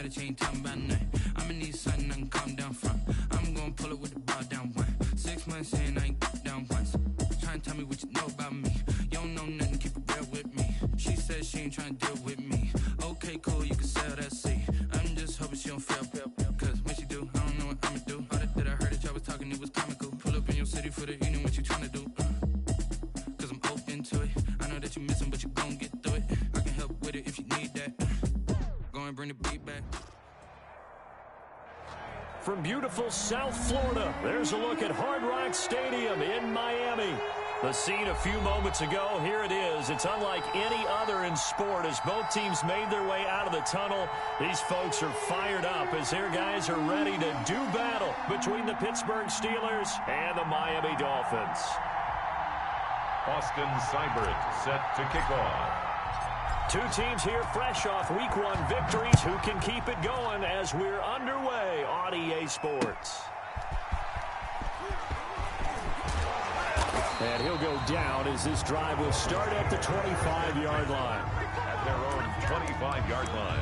that you ain't talking about nothing. I'ma need something I can calm down from. I'm gonna pull it with the ball down one. 6 months in, I ain't down once. Trying to tell me what you know about me. You don't know nothing, keep it real with me. She said she ain't trying to deal with me. Okay, cool, you can sell that seat. I'm just hoping she don't fail. Cause when she do, I don't know what I'ma do. All that I heard that y'all was talking, it was comical. Pull up in your city for the evening, what you trying to do? Cause I'm open to it. I know that you missing, but you gon' get through it. I can help with it if you need that. Go and bring the beat back. From beautiful South Florida, there's a look at Hard Rock Stadium in Miami. The scene a few moments ago, here it is. It's unlike any other in sport as both teams made their way out of the tunnel. These folks are fired up as their guys are ready to do battle between the Pittsburgh Steelers and the Miami Dolphins. Austin Seibert set to kick off. Two teams here fresh off Week 1 victories. Who can keep it going as we're underway on EA Sports? And he'll go down as this drive will start at the 25-yard line. At their own 25-yard line.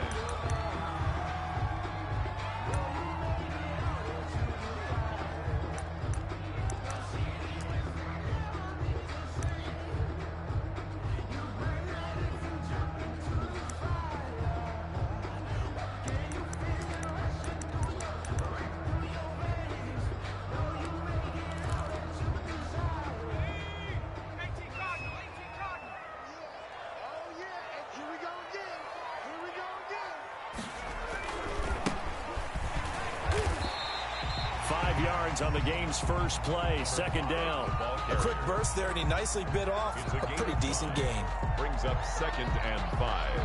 On the game's first play, second down. A quick burst there, and he nicely bit off a pretty decent gain. Brings up 2nd and 5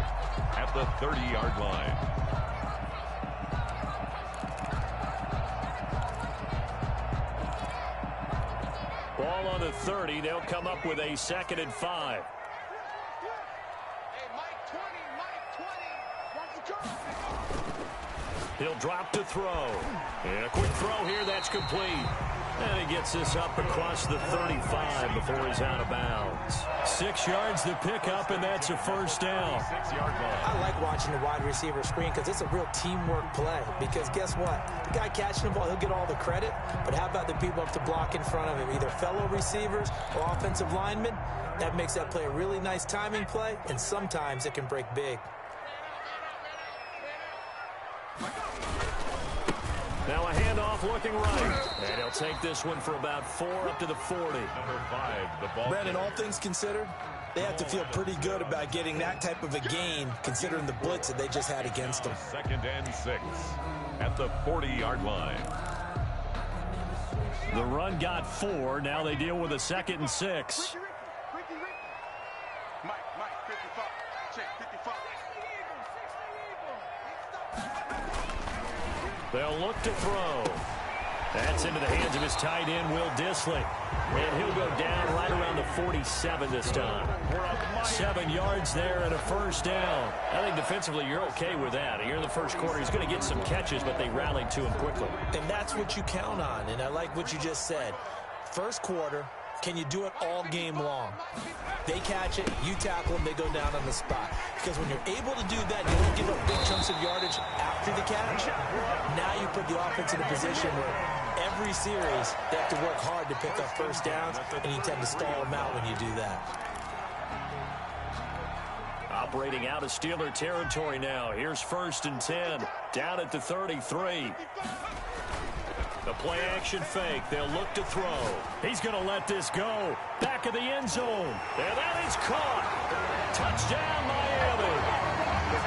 at the 30-yard line. Ball on the 30. They'll come up with a 2nd and 5. He'll drop to throw. And a quick throw here, that's complete. And he gets this up across the 35 before he's out of bounds. 6 yards to pick up, and that's a first down. 6-yard line. I like watching the wide receiver screen because it's a real teamwork play. Because guess what? The guy catching the ball, he'll get all the credit. But how about the people up to block in front of him? Either fellow receivers or offensive linemen. That makes that play a really nice timing play, and sometimes it can break big. Now a handoff looking right. And he'll take this one for about 4 up to the 40. Number 5, the ball. Brandon, all things considered, they have to feel pretty good about getting that type of a gain, considering the blitz that they just had against them. 2nd and 6 at the 40-yard line. The run got 4. Now they deal with a 2nd and 6. They'll look to throw. That's into the hands of his tight end, Will Dissly. And he'll go down right around the 47 this time. 7 yards there and a first down. I think defensively you're okay with that. Here in the first quarter, he's going to get some catches, but they rallied to him quickly. And that's what you count on, and I like what you just said. First quarter, can you do it all game long? They catch it, you tackle them, they go down on the spot. Because when you're able to do that, you don't give up big chunks of yardage after the catch. Now you put the offense in a position where every series they have to work hard to pick up first downs, and you tend to stall them out when you do that. Operating out of Steeler territory now. Here's 1st and 10. Down at the 33. The play-action fake. They'll look to throw. He's going to let this go. Back of the end zone. And that is caught. Touchdown, Miami.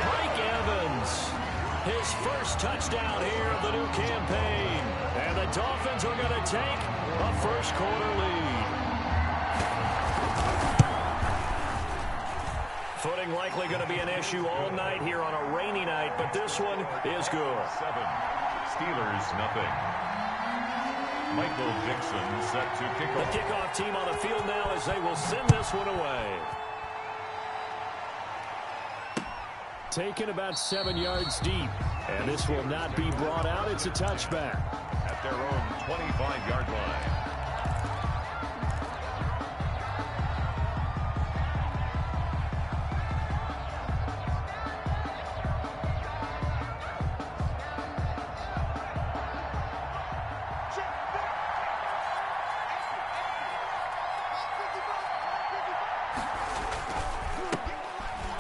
Mike Evans. His first touchdown here of the new campaign. And the Dolphins are going to take a first-quarter lead. Footing likely going to be an issue all night here on a rainy night, but this one is good. 7. Steelers, nothing. Michael Dixon set to kick off. The kickoff team on the field now as they will send this one away. Taken about 7 yards deep. And this will not be brought out. It's a touchback. At their own 25-yard line.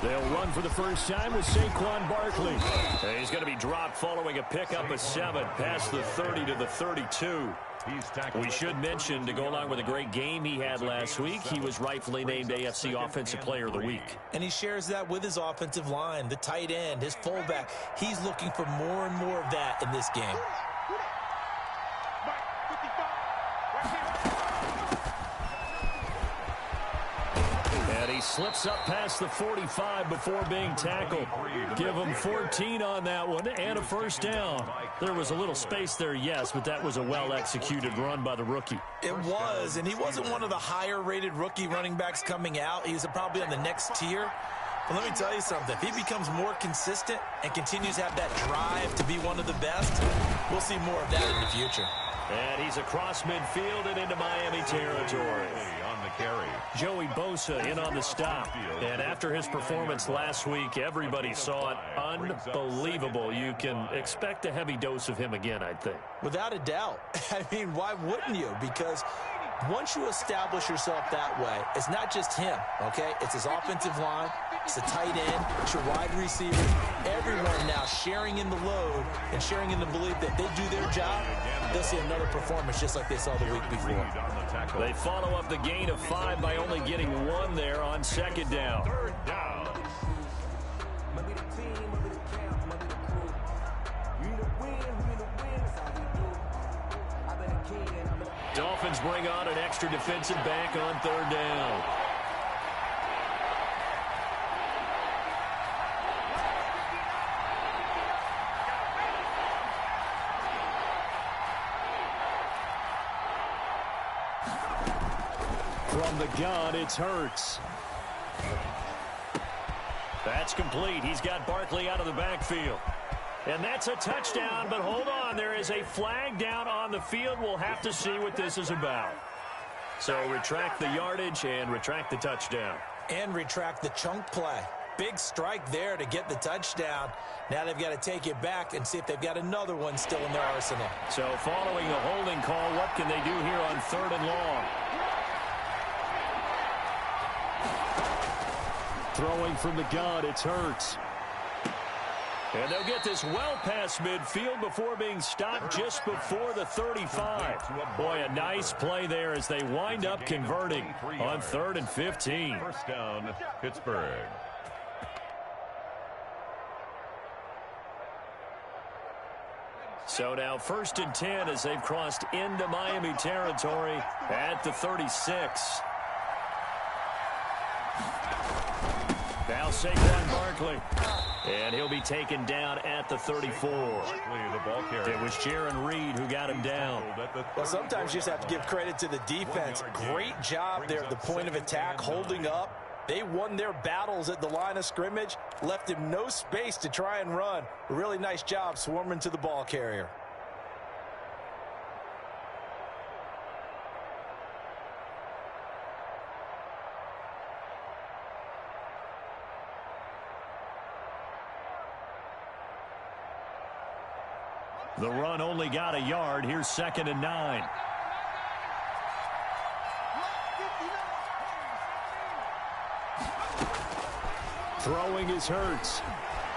They'll run for the first time with Saquon Barkley. And he's going to be dropped following a pickup of 7 past the 30 to the 32. We should mention, to go along with a great game he had last week, he was rightfully named AFC Offensive Player of the Week. And he shares that with his offensive line, the tight end, his fullback. He's looking for more and more of that in this game. And he slips up past the 45 before being tackled. Give him 14 on that one and a first down. There was a little space there, yes, but that was a well-executed run by the rookie. It was, and he wasn't one of the higher-rated rookie running backs coming out. He's probably on the next tier. But let me tell you something. If he becomes more consistent and continues to have that drive to be one of the best, we'll see more of that in the future. And he's across midfield and into Miami territory. On the carry. Joey Bosa in on the stop. And after his performance last week, everybody saw it. Unbelievable. You can expect a heavy dose of him again, I think. Without a doubt. I mean, why wouldn't you? Because once you establish yourself that way, it's not just him, okay? It's his offensive line, it's the tight end, it's your wide receivers. Everyone now sharing in the load and sharing in the belief that they do their job, they'll see another performance just like they saw the week before. They follow up the gain of 5 by only getting 1 there on second down. Third down. Dolphins bring on an extra defensive back on third down. From the gun, it's Hurts. That's complete. He's got Barkley out of the backfield. And that's a touchdown, but hold on. There is a flag down on the field. We'll have to see what this is about. So retract the yardage and retract the touchdown. And retract the chunk play. Big strike there to get the touchdown. Now they've got to take it back and see if they've got another one still in their arsenal. So following the holding call, what can they do here on 3rd and long? Throwing from the gun, it's Hurts. And they'll get this well past midfield before being stopped just before the 35. Boy, a nice play there as they wind up converting on 3rd and 15. First down, Pittsburgh. So now 1st and 10 as they've crossed into Miami territory at the 36. Now Saquon Barkley. And he'll be taken down at the 34. It was Jaron Reed who got him down. Well, sometimes you just have to give credit to the defense. Great job there at the point of attack, holding up. They won their battles at the line of scrimmage, left him no space to try and run. A really nice job swarming to the ball carrier. The run only got a yard. Here's 2nd and 9. Throwing is Hurts.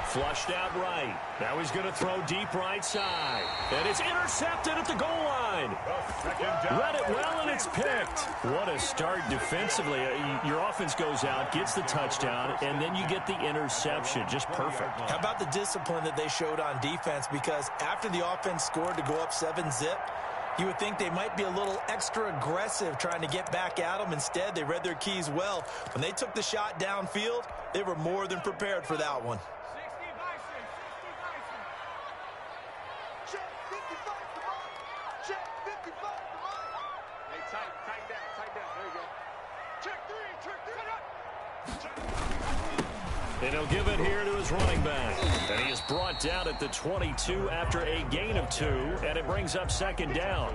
Flushed out right. Now he's going to throw deep right side. And it's intercepted at the goal line. Read it well, and it's picked. What a start defensively. Your offense goes out, gets the touchdown, and then you get the interception. Just perfect. How about the discipline that they showed on defense? Because after the offense scored to go up 7-zip, you would think they might be a little extra aggressive trying to get back at them. Instead, they read their keys well. When they took the shot downfield, they were more than prepared for that one. And he'll give it here to his running back. And he is brought down at the 22 after a gain of 2. And it brings up 2nd down.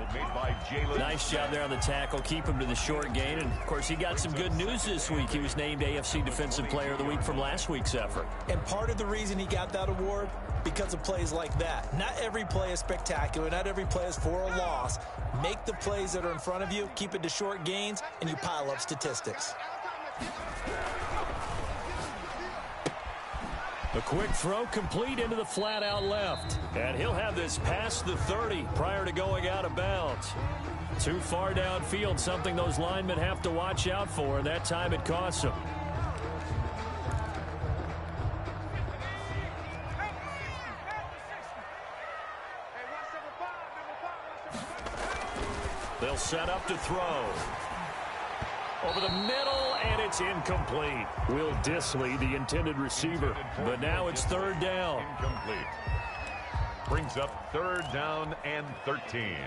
Nice job there on the tackle. Keep him to the short gain. And, of course, he got some good news this week. He was named AFC Defensive Player of the Week from last week's effort. And part of the reason he got that award, because of plays like that. Not every play is spectacular. Not every play is for a loss. Make the plays that are in front of you, keep it to short gains, and you pile up statistics. A quick throw complete into the flat out left. And he'll have this past the 30 prior to going out of bounds. Too far downfield, something those linemen have to watch out for, and that time it costs them. They'll set up to throw. Over the middle, and it's incomplete. Will Dissly, the intended receiver. But now it's third down. Incomplete. Brings up third down and 13.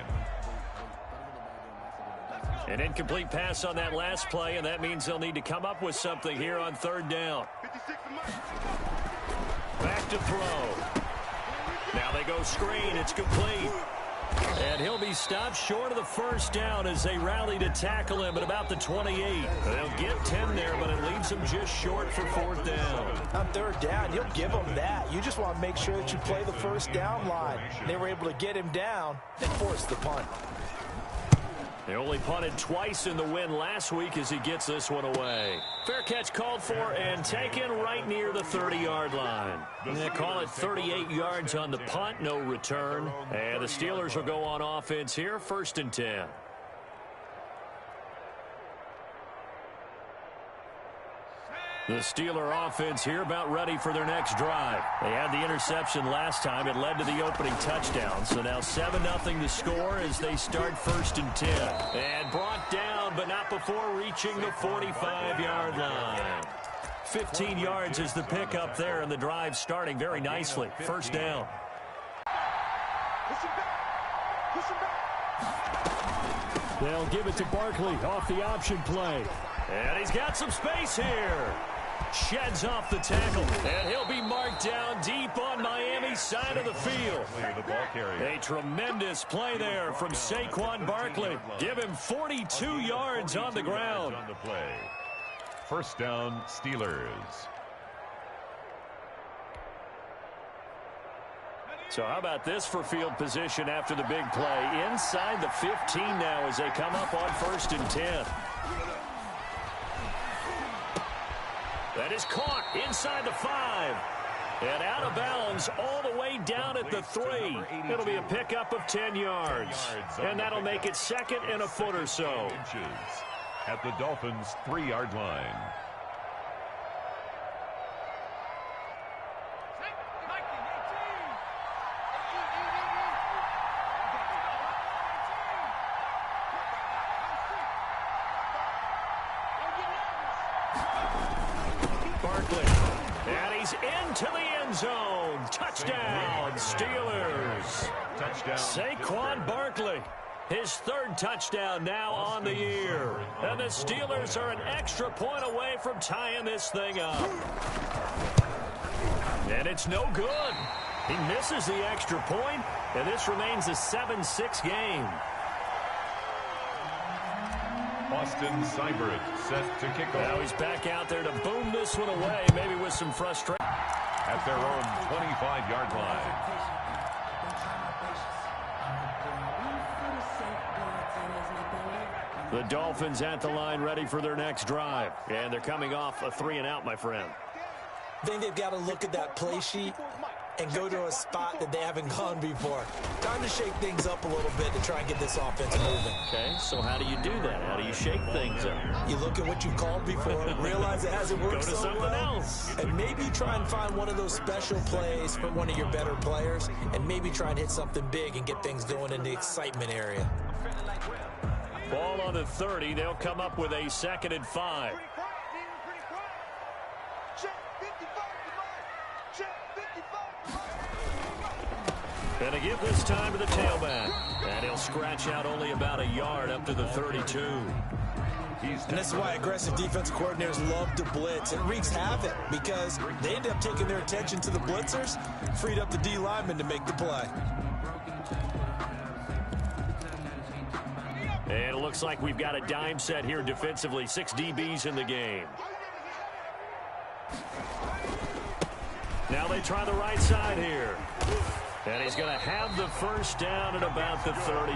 An incomplete pass on that last play, and that means they'll need to come up with something here on third down. Back to throw. Now they go screen. It's complete. And he'll be stopped short of the first down as they rally to tackle him at about the 28. They'll get 10 there, but it leaves them just short for fourth down. On third down, you'll give them that. You just want to make sure that you play the first down line. They were able to get him down and force the punt. They only punted twice in the win last week as he gets this one away. Fair catch called for and taken right near the 30-yard line. They call it 38 yards on the punt, no return. And the Steelers will go on offense here, 1st and 10. The Steeler offense here about ready for their next drive. They had the interception last time. It led to the opening touchdown. So now 7-0 to score as they start 1st and 10. And brought down, but not before reaching the 45-yard line. 15 yards is the pickup there, and the drive starting very nicely. First down. They'll give it to Barkley off the option play. And he's got some space here. Sheds off the tackle, and he'll be marked down deep on Miami's side of the field. A tremendous play there from Saquon Barkley. Give him 42 yards on the ground. First down, Steelers. So how about this for field position after the big play? Inside the 15 now as they come up on 1st and 10. That is caught inside the 5. And out of bounds all the way down at the 3. It'll be a pickup of 10 yards. And that'll make it 2nd and a foot or so. At the Dolphins' 3-yard line. Into the end zone. Touchdown, Steelers. Touchdown. Saquon Barkley. His 3rd touchdown now on the year. And the Steelers are an extra point away from tying this thing up. And it's no good. He misses the extra point, and this remains a 7-6 game. Austin Seibert set to kick off. Now he's back out there to boom this one away, maybe with some frustration. At their own 25-yard line. The Dolphins at the line ready for their next drive. And they're coming off a 3-and-out, my friend. I think they've got to look at that play sheet and go to a spot that they haven't gone before. Time to shake things up a little bit to try and get this offense moving. Okay, so how do you do that? How do you shake things up? You look at what you've called before, realize it hasn't worked so well. Go to something else. And maybe try and find one of those special plays for one of your better players, and maybe try and hit something big and get things going in the excitement area. Ball on the 30. They'll come up with a 2nd and 5. And a give this time to the tailback. And he'll scratch out only about a yard up to the 32. And this is why aggressive defensive coordinators love to blitz. It wreaks havoc because they end up taking their attention to the blitzers, freed up the D lineman to make the play. And it looks like we've got a dime set here defensively. 6 DBs in the game. Now they try the right side here. And he's going to have the first down at about the 38.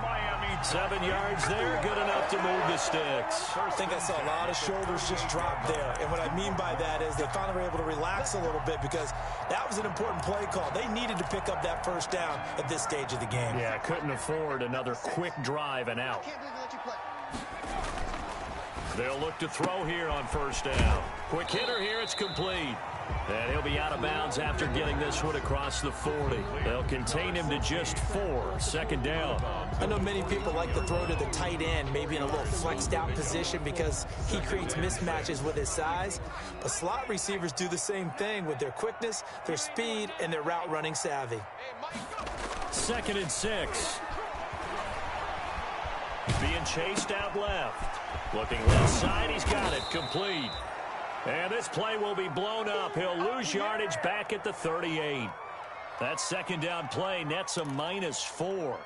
Miami 7 yards there, good enough to move the sticks. I think I saw a lot of shoulders just drop there. And what I mean by that is they finally were able to relax a little bit because that was an important play call. They needed to pick up that first down at this stage of the game. Yeah, couldn't afford another quick drive and out. They'll look to throw here on first down. Quick hitter here, it's complete. And he'll be out of bounds after getting this one across the 40. They'll contain him to just 4. Second down. I know many people like to throw to the tight end, maybe in a little flexed out position because he creates mismatches with his size. But slot receivers do the same thing with their quickness, their speed, and their route running savvy. 2nd and 6. Being chased out left. Looking left side, he's got it, complete. And this play will be blown up. He'll lose yardage back at the 38. That second down play nets a -4.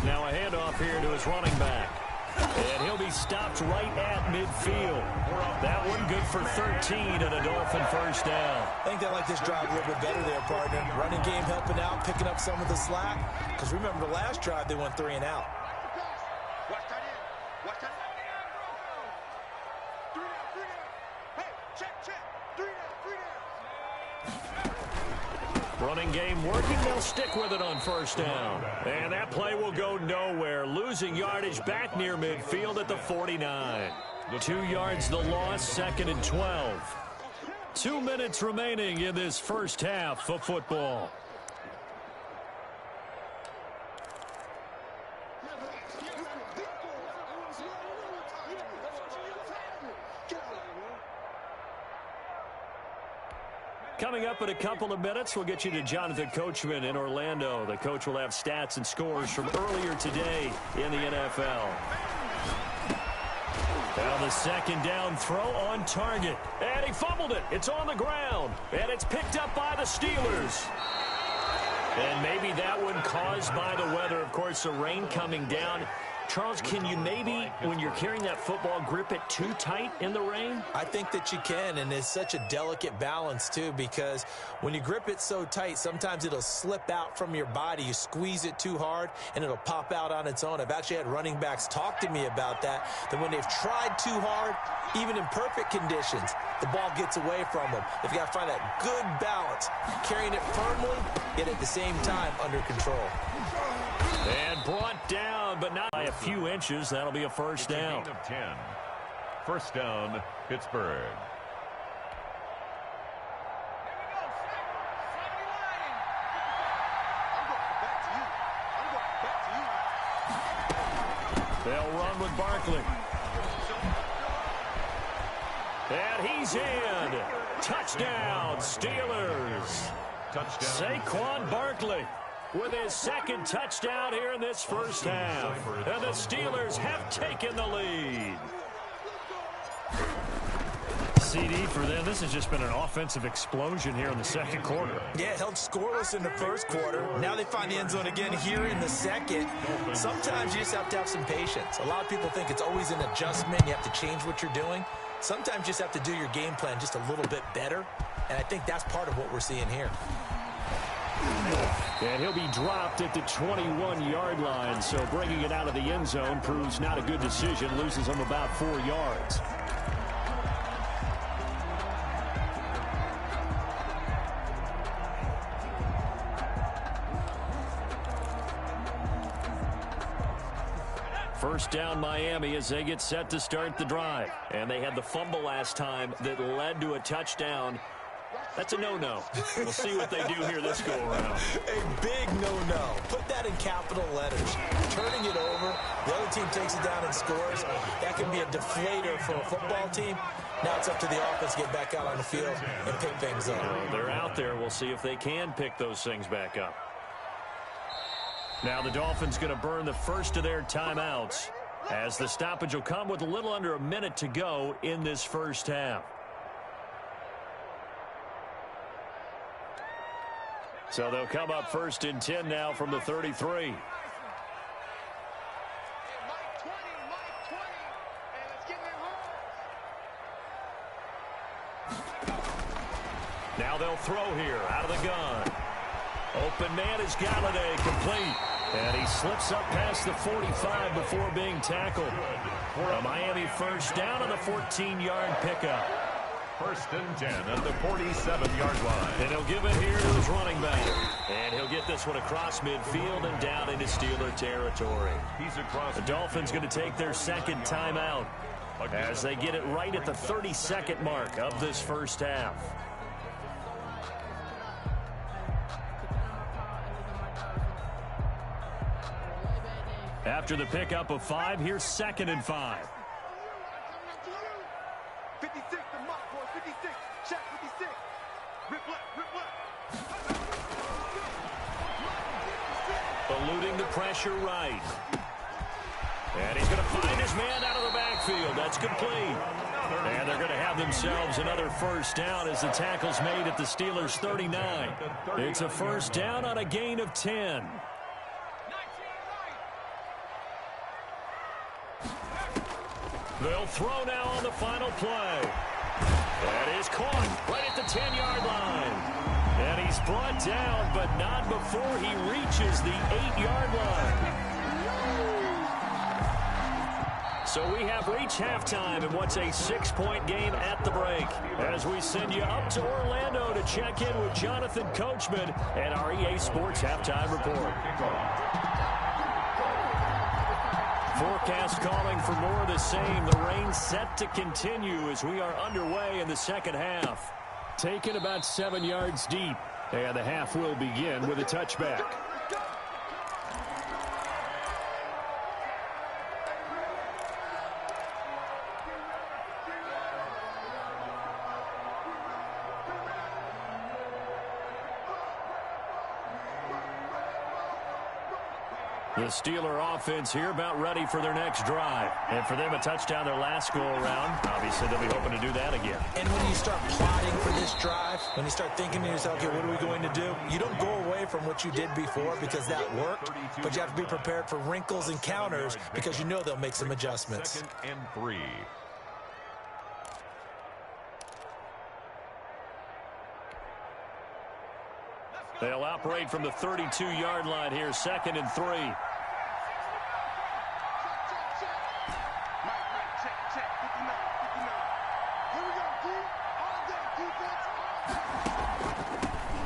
Now a handoff here to his running back. And he'll be stopped right at midfield. That one good for 13 and a Dolphin first down. I think they like this drive a little bit better there, partner. Running game helping out, picking up some of the slack. Because remember, the last drive, they went 3 and out. Running game working, they'll stick with it on first down. And that play will go nowhere, losing yardage back near midfield at the 49. 2 yards the loss, 2nd and 12. 2 minutes remaining in this first half of football. Coming up in a couple of minutes, we'll get you to Jonathan Coachman in Orlando. The coach will have stats and scores from earlier today in the NFL. Now the second down throw on target. And he fumbled it. It's on the ground. And it's picked up by the Steelers. And maybe that one caused by the weather. Of course, the rain coming down. Charles, can you maybe, when you're carrying that football, grip it too tight in the rain? I think that you can, and it's such a delicate balance, too, because when you grip it so tight, sometimes it'll slip out from your body. You squeeze it too hard, and it'll pop out on its own. I've actually had running backs talk to me about that when they've tried too hard, even in perfect conditions, the ball gets away from them. They've got to find that good balance, carrying it firmly, yet at the same time under control. And brought down, but not by a few inches. That'll be a first down. Of 10. First down, Pittsburgh. They'll run with Barkley. And he's in. Touchdown, Steelers. Touchdown. Saquon Barkley with his second touchdown here in this first half. And the Steelers have taken the lead. CD for them. This has just been an offensive explosion here in the second quarter. Yeah, held scoreless in the first quarter. Now they find the end zone again here in the second. Sometimes you just have to have some patience. A lot of people think it's always an adjustment. You have to change what you're doing. Sometimes you just have to do your game plan just a little bit better. And I think that's part of what we're seeing here. And he'll be dropped at the 21-yard line, so bringing it out of the end zone proves not a good decision, loses him about 4 yards. First down Miami as they get set to start the drive. And they had the fumble last time that led to a touchdown. That's a no-no. We'll see what they do here this go-around. A big no-no. Put that in capital letters. Turning it over, the other team takes it down and scores. That can be a deflator for a football team. Now it's up to the offense to get back out on the field and pick things up. They're out there. We'll see if they can pick those things back up. Now the Dolphins going to burn the first of their timeouts as the stoppage will come with a little under a minute to go in this first half. So they'll come up first and 10 now from the 33. They'll throw here out of the gun. Open man is Galladay, complete. And he slips up past the 45 before being tackled. A Miami first down on the 14-yard pickup. First and 10 at the 47-yard line. And he'll give it here to his running back. And he'll get this one across midfield and down into Steeler territory. He's across. The Dolphins going to take their second timeout as they get it right at the 32nd mark of this first half. After the pickup of 5, here's 2nd and 5. 56, the mark boy, 56, check 56, rip left. Eluding the pressure right. And he's going to find his man out of the backfield. That's complete. And they're going to have themselves another first down as the tackle's made at the Steelers' 39. It's a first down on a gain of 10. They'll throw now on the final play. That is caught right at the 10-yard line. And he's brought down, but not before he reaches the 8-yard line. So we have reached halftime in what's a 6-point game at the break. As we send you up to Orlando to check in with Jonathan Coachman and our EA Sports Halftime Report. Forecast calling for more of the same. The rain set to continue as we are underway in the second half. Taken about 7 yards deep. And the half will begin with a touchback. The Steeler offense here about ready for their next drive. And for them, a touchdown their last go-around. Obviously, they'll be hoping to do that again. And when you start plotting for this drive, when you start thinking to yourself, okay, what are we going to do? You don't go away from what you did before because that worked, but you have to be prepared for wrinkles and counters because you know they'll make some adjustments. 2nd and 3. They'll operate from the 32-yard line here, 2nd and 3.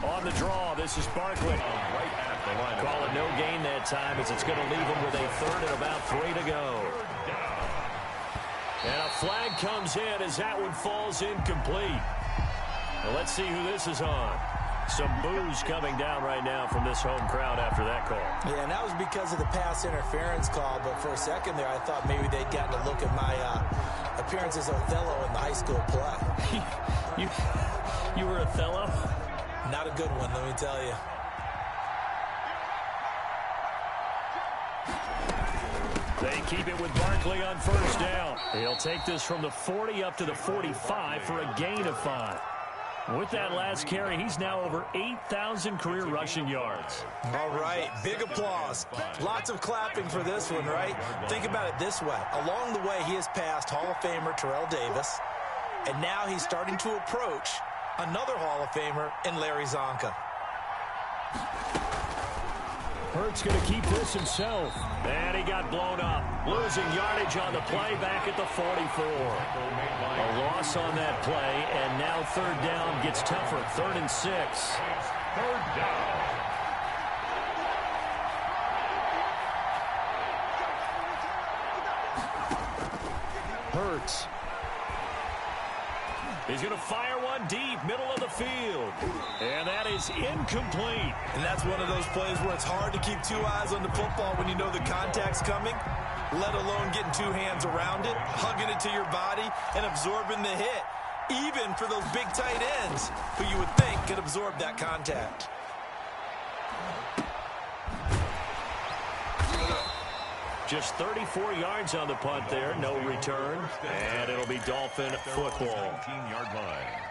On the draw, this is Barkley. Right at the line. Call it no gain that time as it's going to leave him with a 3rd and about 3 to go. And a flag comes in as that one falls incomplete. Well, let's see who this is on. Some boos coming down right now from this home crowd after that call. Yeah, and that was because of the pass interference call, but for a second there I thought maybe they'd gotten a look at my appearance as Othello in the high school play. You were Othello? Not a good one, let me tell you. They keep it with Barkley on first down. He'll take this from the 40 up to the 45 for a gain of 5. With that last carry, he's now over 8,000 career rushing yards. All right, big applause. Lots of clapping for this one, right? Think about it this way. Along the way, he has passed Hall of Famer Terrell Davis, and now he's starting to approach another Hall of Famer in Larry Zonka. Hurts going to keep this himself. And he got blown up. Losing yardage on the play back at the 44. A loss on that play, and now 3rd down gets tougher. 3rd and 6. 3rd down. Hurts. He's going to fire one deep, middle of the field. And that is incomplete. And that's one of those plays where it's hard to keep 2 eyes on the football when you know the contact's coming, let alone getting 2 hands around it, hugging it to your body, and absorbing the hit, even for those big tight ends who you would think could absorb that contact. Just 34 yards on the punt there, no return, and it'll be Dolphin football. 17-yard line.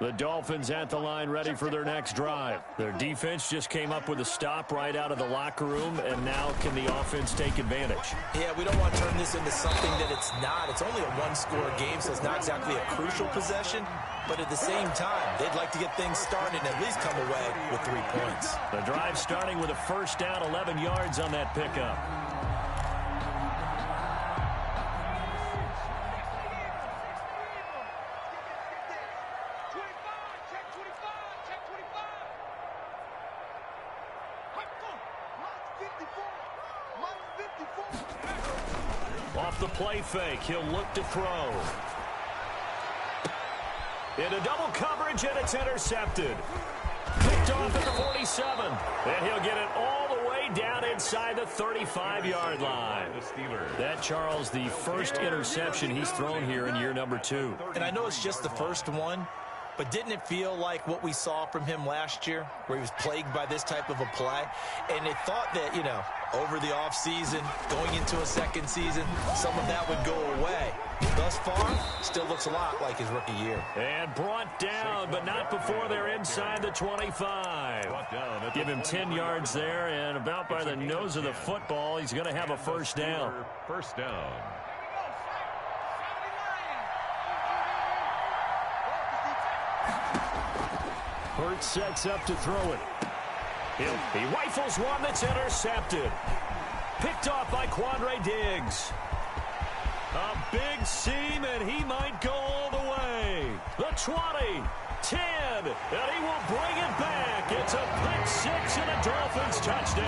The Dolphins at the line ready for their next drive. Their defense just came up with a stop right out of the locker room, and now can the offense take advantage? Yeah, we don't want to turn this into something that it's not. It's only a one-score game, so it's not exactly a crucial possession. But at the same time, they'd like to get things started and at least come away with 3 points. The drive starting with a first down, 11 yards on that pickup. Off the play fake, he'll look to throw. Into double coverage, and it's intercepted. Picked off at the 47. And he'll get it all the way down inside the 35-yard line. That, Charles, the first interception he's thrown here in year number 2. And I know it's just the first one, but didn't it feel like what we saw from him last year, where he was plagued by this type of a play? And they thought that, over the offseason, going into a second season, some of that would go away. Thus far, still looks a lot like his rookie year. And brought down, but not before they're inside the 25. Give him 10 yards there, and about by the nose of the football, he's going to have a first down. First down. Hurts sets up to throw it. He rifles one that's intercepted. Picked off by Quandre Diggs. A big seam, and he might go all the way. The 20, 10, and he will bring it back. It's a pick six and a Dolphins touchdown.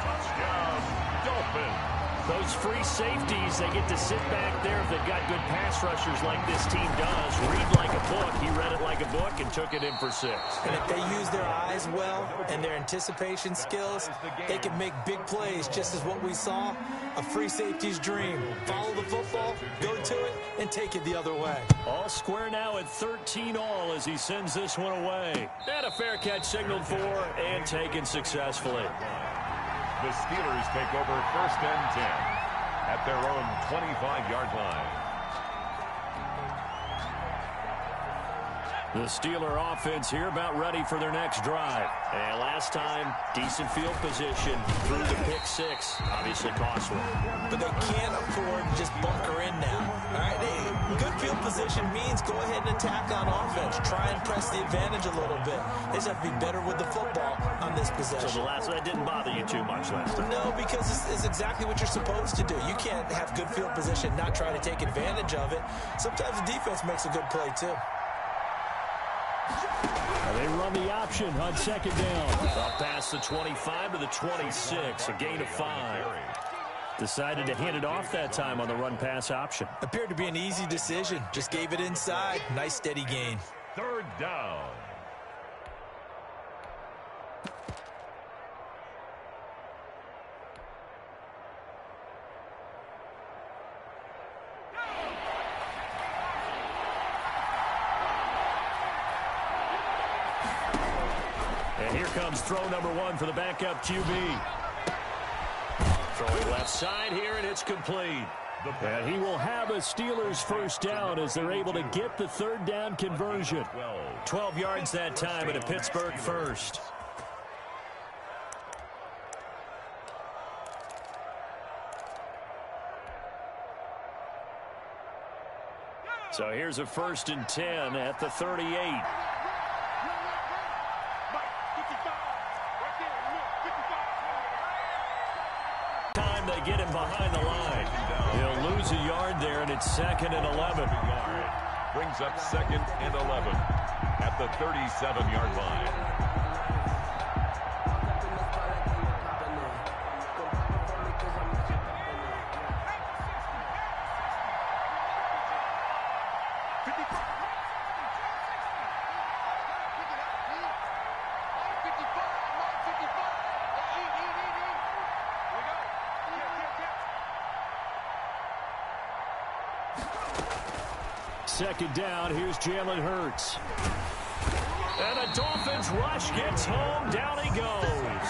Touchdown, Dolphins. Those free safeties, they get to sit back there if they've got good pass rushers like this team does. Read like a book. He read it like a book and took it in for 6. And if they use their eyes well and their anticipation skills, they can make big plays, just as what we saw, a free safety's dream. Follow the football, go to it, and take it the other way. All square now at 13 all as he sends this one away. And a fair catch signaled for and taken successfully. The Steelers take over first and 10 at their own 25-yard line. The Steeler offense here about ready for their next drive. And last time, decent field position through the pick 6. Obviously costly. But they can't afford to just bunker in now. All right, good field position means go ahead and attack on offense. Try and press the advantage a little bit. They just have to be better with the football on this possession. So the last one didn't bother you too much last time? No, because it's exactly what you're supposed to do. You can't have good field position, not try to take advantage of it. Sometimes the defense makes a good play, too. They run the option on second down. Up past the 25 to the 26, a gain of 5. Decided to hand it off that time on the run-pass option. Appeared to be an easy decision. Just gave it inside. Nice, steady gain. Third down. And here comes throw number 1 for the backup QB. Throwing left side here, and it's complete. And he will have a Steelers first down as they're able to get the third down conversion. 12 yards that time at a Pittsburgh first. So here's a first and 10 at the 38. Time they get him behind the line. He'll lose a yard there, and it's 2nd and 11. Brings up 2nd and 11 at the 37-yard line. Second down, here's Jalen Hurts. And the Dolphins rush gets home, down he goes.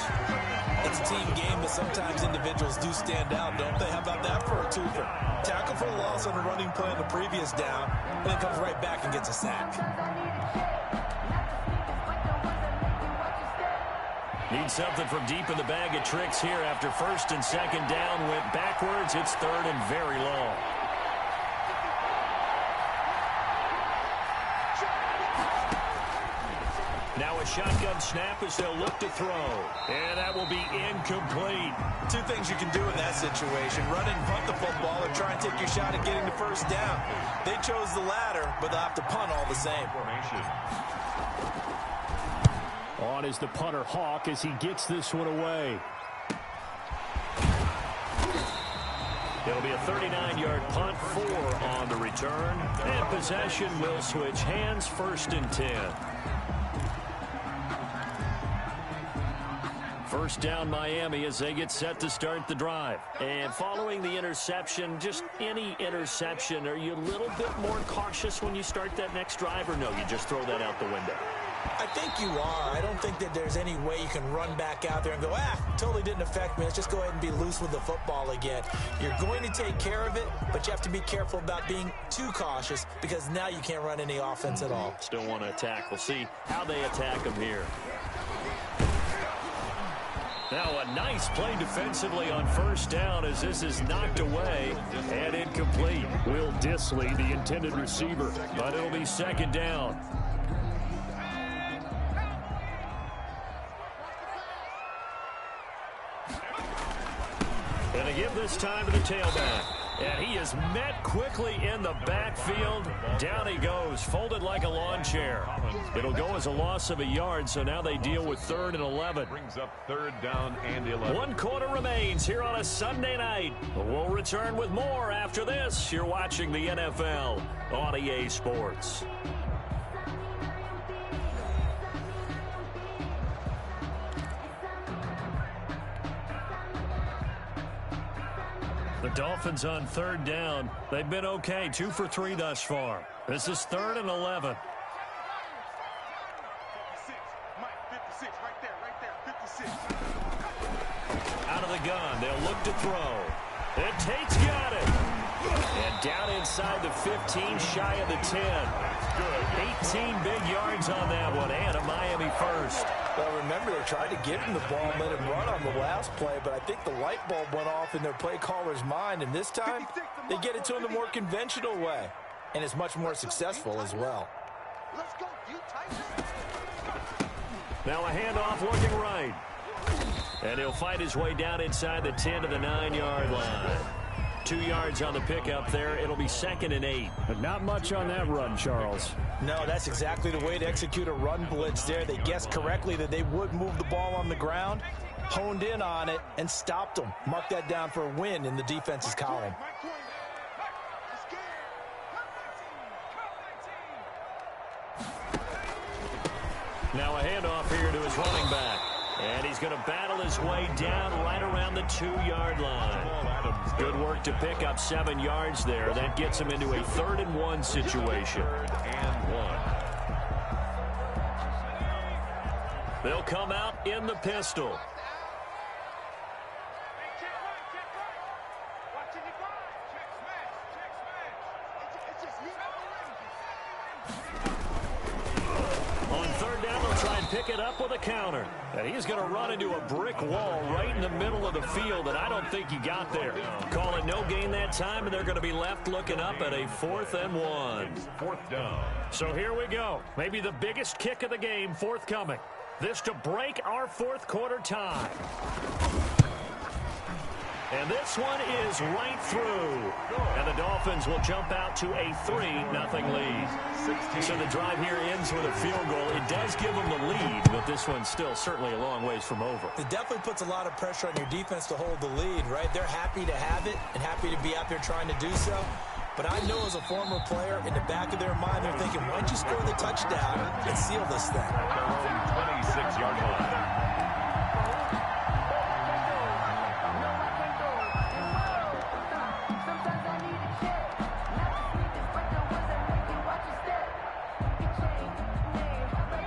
It's a team game, but sometimes individuals do stand out, don't they? How about that for a twofer? Tackle for a loss pass on a running play on the previous down, and then comes right back and gets a sack. Need something from deep in the bag of tricks here after first and second down went backwards. It's third and very long. Now a shotgun snap as they'll look to throw. And that will be incomplete. Two things you can do in that situation. Run and punt the football or try and take your shot at getting the first down. They chose the latter, but they'll have to punt all the same. On is the punter Hawk as he gets this one away. It'll be a 39-yard punt, 4 on the return. And possession will switch hands, first and 10. First down Miami as they get set to start the drive. And following the interception, just any interception, are you a little bit more cautious when you start that next drive, or no, you just throw that out the window? I think you are. I don't think that there's any way you can run back out there and go, totally didn't affect me. Let's just go ahead and be loose with the football again. You're going to take care of it, but you have to be careful about being too cautious because now you can't run any offense at all. Still want to attack. We'll see how they attack them here. Now a nice play defensively on first down as this is knocked away and incomplete. Will Dissly, the intended receiver, but it'll be second down. And they give this time to the tailback. And he is met quickly in the backfield. Down he goes, folded like a lawn chair. It'll go as a loss of a yard, so now they deal with 3rd and 11. Brings up 3rd down and 11. 1 quarter remains here on a Sunday night. We'll return with more after this. You're watching the NFL on EA Sports. The Dolphins on 3rd down. They've been okay, 2 for 3 thus far. This is 3rd and 11. 56, right there, 56. Out of the gun, they'll look to throw. And Tate's got it. And down inside the 15, shy of the 10. Good. 18 big yards on that one, and a Miami first. Well, remember, they tried to give him the ball and let him run on the last play, but I think the light bulb went off in their play caller's mind, and this time they get it to him the more conventional way, and it's much more successful as well. Let's go, you Titans. Now a handoff looking right. And he'll fight his way down inside the 10 to the 9-yard line. 2 yards on the pickup there. It'll be 2nd and 8. But not much on that run, Charles. No, that's exactly the way to execute a run blitz there. They guessed correctly that they would move the ball on the ground, honed in on it, and stopped them. Mark that down for a win in the defense's column. Now a handoff here to his running back. And he's going to battle his way down right around the 2-yard line. Good work to pick up 7 yards there. That gets him into a 3rd and 1 situation. 3rd and 1. They'll come out in the pistol. On 3rd down, they'll try and pick it up with a counter. And he's going to run into a brick wall right in the middle of the field, and I don't think he got there. Call it no gain that time, and they're going to be left looking up at a 4th and 1. 4th down. So here we go. Maybe the biggest kick of the game forthcoming. This to break our 4th quarter tie. And this one is right through. And the Dolphins will jump out to a 3-0 lead. So the drive here ends with a field goal. It does give them the lead, but this one's still certainly a long ways from over. It definitely puts a lot of pressure on your defense to hold the lead, right? They're happy to have it and happy to be out there trying to do so. But I know as a former player, in the back of their mind, they're thinking, why don't you score the touchdown and seal this thing? Their own 26-yard line.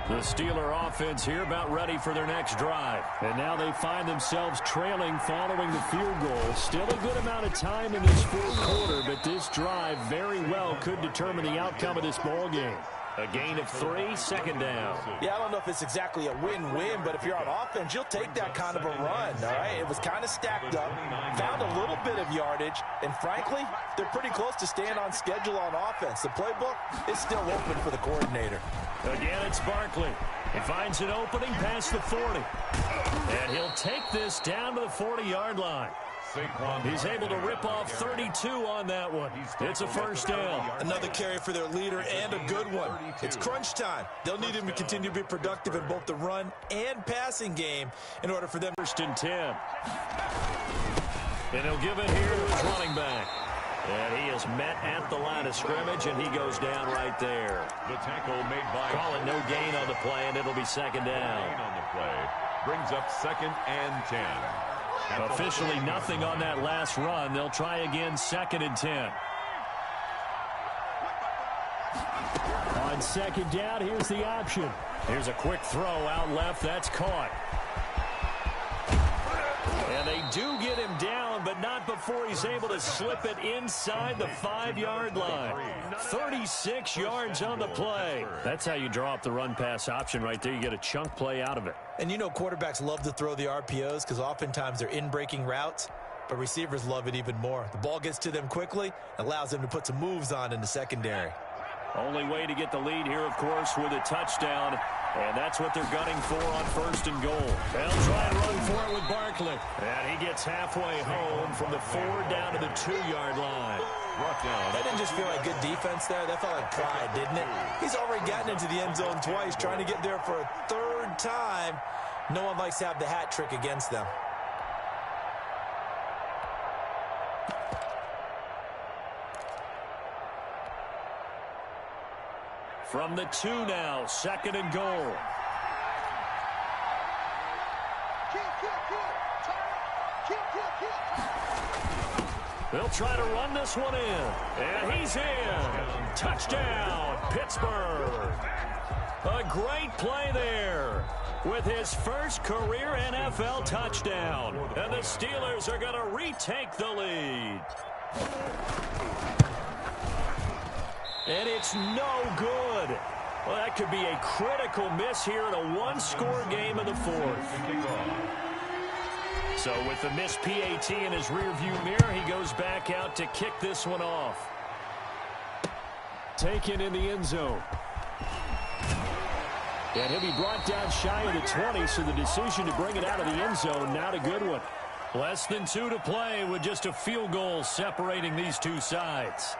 The The Steeler offense here about ready for their next drive. And now they find themselves trailing following the field goal. Still a good amount of time in this fourth quarter, but this drive very well could determine the outcome of this ball game. A gain of 3, second down. Yeah, I don't know if it's exactly a win-win, but if you're on offense, you'll take that kind of a run, all right? It was kind of stacked up, found a little bit of yardage, and frankly, they're pretty close to staying on schedule on offense. The playbook is still open for the coordinator. Again, it's Barkley. He finds an opening past the 40. And he'll take this down to the 40-yard line. He's able to rip off 32 on that one. It's a first down. Another carry for their leader and a good one. It's crunch time. They'll need him to continue to be productive in both the run and passing game in order for them. First and 10. And he'll give it here to his running back. And he is met at the line of scrimmage, and he goes down right there. The tackle made by... Call it no gain on the play, and it'll be second down. Gain on the play brings up 2nd and 10. Officially nothing on that last run. They'll try again, 2nd and 10. On second down, here's the option. Here's a quick throw out left. That's caught. And they do get him down, but not before he's able to slip it inside the 5-yard line. 36 yards on the play. That's how you draw up the run-pass option right there. You get a chunk play out of it. And you know quarterbacks love to throw the RPOs because oftentimes they're in-breaking routes, but receivers love it even more. The ball gets to them quickly, allows them to put some moves on in the secondary. Only way to get the lead here, of course, with a touchdown. And that's what they're gunning for on 1st and goal. They'll try and run for it with Barkley. And he gets halfway home from the 4 down to the 2-yard line. Brought down. That didn't just feel like good defense there. That felt like pride, didn't it? He's already gotten into the end zone twice, trying to get there for a 3rd time. No one likes to have the hat trick against them. From the 2 now, 2nd and goal. They'll try to run this one in. And he's in. Touchdown, Pittsburgh. A great play there with his first career NFL touchdown. And the Steelers are going to retake the lead. And it's no good. Well, that could be a critical miss here in a one-score game in the 4th. So with the missed PAT in his rearview mirror, he goes back out to kick this one off. Taken in the end zone. And he'll be brought down shy of the 20, so the decision to bring it out of the end zone, not a good one. Less than 2 to play with just a field goal separating these two sides.